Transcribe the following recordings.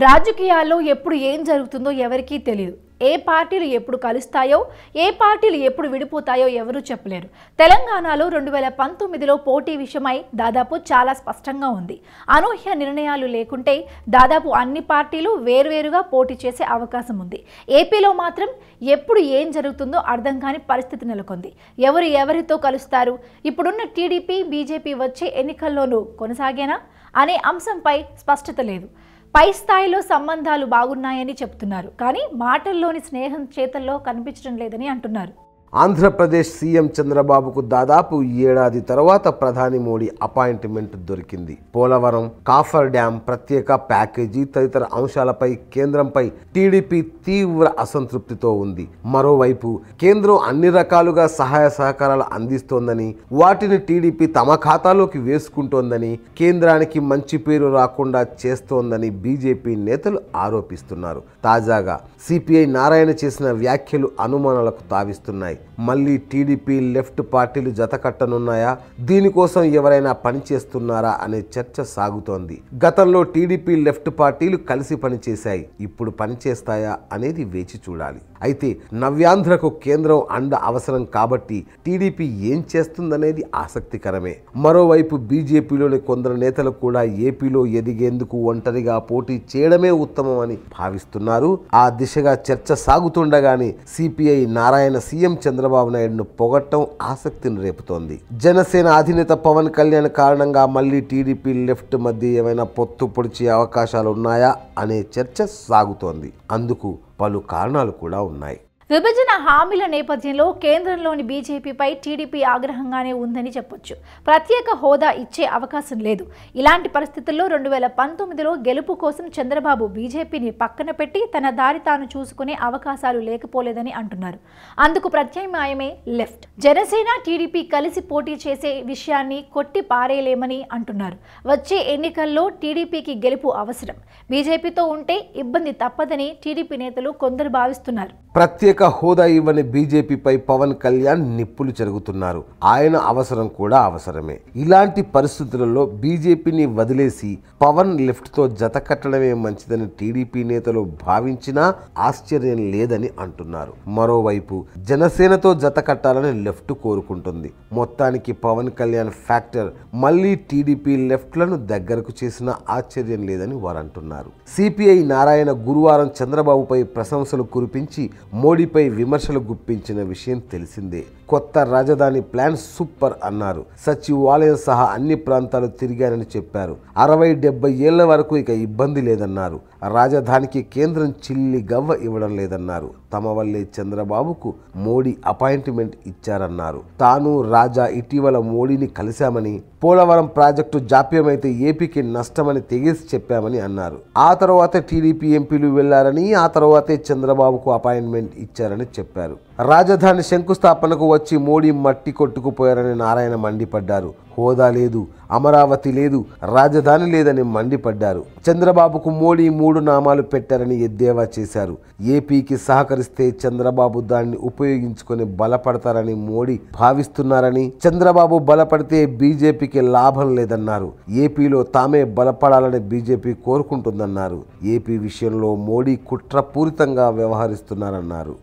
రాజకీయాల్లో ఎప్పుడు ఏం జరుగుతుందో ఎవరికీ తెలియదు. ఏ పార్టీలు ఎప్పుడు కలుస్తాయో, ఏ పార్టీలు ఎప్పుడు విడిపోతాయో ఎవరూ చెప్పలేరు. తెలంగాణలో 2019లో పోటీ విషయమై దాదాపు చాలా స్పష్టంగా ఉంది. అనూహ్య నిర్ణయాలు లేకుంటే దాదాపు అన్ని పార్టీలు వేర్వేరుగా పోటీ చేసే అవకాశం ఉంది. ఏపీలో మాత్రం ఎప్పుడు ఏం జరుగుతుందో అర్థం కాని పరిస్థితి నెలకొంది. ఎవరు ఎవరితో కలుస్తారు, ఇప్పుడున్న టీడీపీ బీజేపీ వచ్చే ఎన్నికల్లోనూ కొనసాగేనా అనే అంశంపై స్పష్టత లేదు. పై స్థాయిలో సంబంధాలు బాగున్నాయని చెప్తున్నారు, కానీ మాటల్లోని స్నేహం చేతల్లో కనిపించడం లేదని అంటున్నారు. ఆంధ్రప్రదేశ్ సీఎం చంద్రబాబుకు దాదాపు ఏడాది తర్వాత ప్రధాని మోడీ అపాయింట్మెంట్ దొరికింది. పోలవరం, కాఫర్ డ్యాం, ప్రత్యేక ప్యాకేజీ తదితర అంశాలపై కేంద్రంపై టీడీపీ తీవ్ర అసంతృప్తితో ఉంది. మరోవైపు కేంద్రం అన్ని రకాలుగా సహాయ సహకారాలు అందిస్తోందని, వాటిని టీడీపీ తమ ఖాతాలోకి వేసుకుంటోందని, కేంద్రానికి మంచి పేరు రాకుండా చేస్తోందని బీజేపీ నేతలు ఆరోపిస్తున్నారు. తాజాగా సిపిఐ నారాయణ చేసిన వ్యాఖ్యలు అనుమానాలకు తావిస్తున్నాయి. మళ్ళీ టీడీపీ లెఫ్ట్ పార్టీలు జతకట్టనున్నాయా, దీనికోసం ఎవరైనా పనిచేస్తున్నారా అనే చర్చ సాగుతోంది. గతంలో టీడీపీ లెఫ్ట్ పార్టీలు కలిసి పనిచేశాయి, ఇప్పుడు పనిచేస్తాయా అనేది వేచి చూడాలి. అయితే నవ్యాంధ్రకు కేంద్రం అండ అవసరం కాబట్టి టీడీపీ ఏం చేస్తుందనేది ఆసక్తికరమే. మరోవైపు బీజేపీలోని కొందరు నేతలు కూడా ఏపీలో ఎదిగేందుకు ఒంటరిగా పోటీ చేయడమే ఉత్తమం అని భావిస్తున్నారు. ఆ దిశగా చర్చ సాగుతుండగానే సిపిఐ నారాయణ సీఎం చంద్రబాబు నాయుడును పొగట్టం ఆసక్తిని రేపుతోంది. జనసేన అధినేత పవన్ కళ్యాణ్ కారణంగా మళ్ళీ టీడీపీ లెఫ్ట్ మధ్య ఏమైనా పొత్తు పొడిచే అవకాశాలు ఉన్నాయా అనే చర్చ సాగుతోంది. అందుకు పలు కారణాలు కూడా ఉన్నాయి. విభజన హామీల నేపథ్యంలో కేంద్రంలోని బీజేపీపై టీడీపీ ఆగ్రహంగానే ఉందని చెప్పొచ్చు. ప్రత్యేక హోదా ఇచ్చే అవకాశం లేదు. ఇలాంటి పరిస్థితుల్లో 2019లో గెలుపు కోసం చంద్రబాబు బీజేపీని పక్కన పెట్టి తన దారి తాను చూసుకునే అవకాశాలు లేకపోలేదని అంటున్నారు. అందుకు ప్రత్యామ్నాయమే లెఫ్ట్. జనసేన టీడీపీ కలిసి పోటీ చేసే విషయాన్ని కొట్టి పారేయలేమని అంటున్నారు. వచ్చే ఎన్నికల్లో టీడీపీకి గెలుపు అవసరం. బీజేపీతో ఉంటే ఇబ్బంది తప్పదని టీడీపీ నేతలు కొందరు భావిస్తున్నారు. ప్రత్యేక హోదా ఇవ్వని బీజేపీపై పవన్ కళ్యాణ్ నిప్పులు చెరుగుతున్నారు. ఆయన అవసరం కూడా అవసరమే. ఇలాంటి పరిస్థితులలో బీజేపీని వదిలేసి పవన్ లెఫ్ట్ తో జత కట్టడమే మంచిదని టీడీపీ నేతలు భావించినా ఆశ్చర్యం లేదని అంటున్నారు. మరోవైపు జనసేనతో జత కట్టాలని లెఫ్ట్ కోరుకుంటుంది. మొత్తానికి పవన్ కళ్యాణ్ ఫ్యాక్టర్ మళ్ళీ టీడీపీ లెఫ్ట్లను దగ్గరకు చేసిన ఆశ్చర్యం లేదని వారు అంటున్నారు. సిపిఐ నారాయణ గురువారం చంద్రబాబుపై ప్రశంసలు కురిపించి మోడీపై విమర్శలు గుప్పించిన విషయం తెలిసిందే. కొత్త రాజధాని ప్లాన్ సూపర్ అన్నారు. సచివాలయం సహా అన్ని ప్రాంతాలు తిరిగానని చెప్పారు. 60-70 ఏళ్ల వరకు ఇక ఇబ్బంది లేదన్నారు. రాజధానికి కేంద్రం చిల్లి గవ్వ ఇవ్వడం లేదన్నారు. తమ వల్లే చంద్రబాబుకు మోడీ అపాయింట్మెంట్ ఇచ్చారన్నారు. తాను రాజా ఇటీవల మోడీని కలిశామని, పోలవరం ప్రాజెక్టు జాప్యమైతే ఏపీకి నష్టమని తెగేసి చెప్పామని అన్నారు. ఆ తర్వాత టీడీపీ ఎంపీలు వెళ్లారని, ఆ తర్వాతే చంద్రబాబుకు అపాయింట్మెంట్ ఇచ్చారని చెప్పారు. రాజధాని శంకుస్థాపనకు వచ్చి మోడీ మట్టి కొట్టుకుపోయారని నారాయణ మండిపడ్డారు. హోదా లేదు, అమరావతి లేదు, రాజధాని లేదని మండిపడ్డారు. చంద్రబాబుకు మోడీ 3 నామాలు పెట్టారని ఎద్దేవా చేశారు. ఏపీకి సహకరిస్తే చంద్రబాబు దాన్ని ఉపయోగించుకొని బలపడతారని మోడీ భావిస్తున్నారని, చంద్రబాబు బలపడితే బీజేపీకి లాభం లేదన్నారు. ఏపీలో తామే బలపడాలని బీజేపీ కోరుకుంటుందన్నారు. ఏపీ విషయంలో మోడీ కుట్రపూరితంగా వ్యవహరిస్తున్నారన్నారు.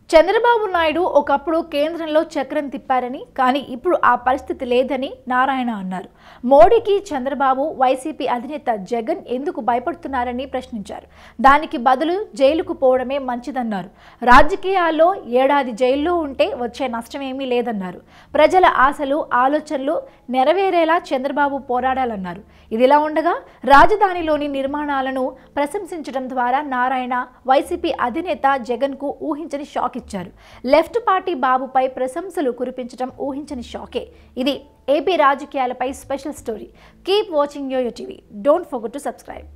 చంద్రబాబు నాయుడు ఒకప్పుడు కేంద్రంలో చక్రం తిప్పారని, కానీ ఇప్పుడు ఆ పరిస్థితి లేదని నారాయణ అన్నారు. మోడీకి చంద్రబాబు, వైసీపీ అధినేత జగన్ ఎందుకు భయపడుతున్నారని ప్రశ్నించారు. దానికి బదులు జైలుకు పోవడమే మంచిదన్నారు. రాజకీయాల్లో ఏడాది జైల్లో ఉంటే వచ్చే నష్టమేమీ లేదన్నారు. ప్రజల ఆశలు, ఆలోచనలు నెరవేరేలా చంద్రబాబు పోరాడాలన్నారు. ఇదిలా ఉండగా రాజధానిలోని నిర్మాణాలను ప్రశంసించడం ద్వారా నారాయణ వైసీపీ అధినేత జగన్కు ఊహించని షాక్ ఇచ్చారు. లెఫ్ట్ పార్టీ బాబుపై ప్రశంసలు కురిపించడం ఊహించని షాకే. ఇది ఏపీ రాజకీయాలపై special story. Keep watching YoYo TV. Don't forget to subscribe.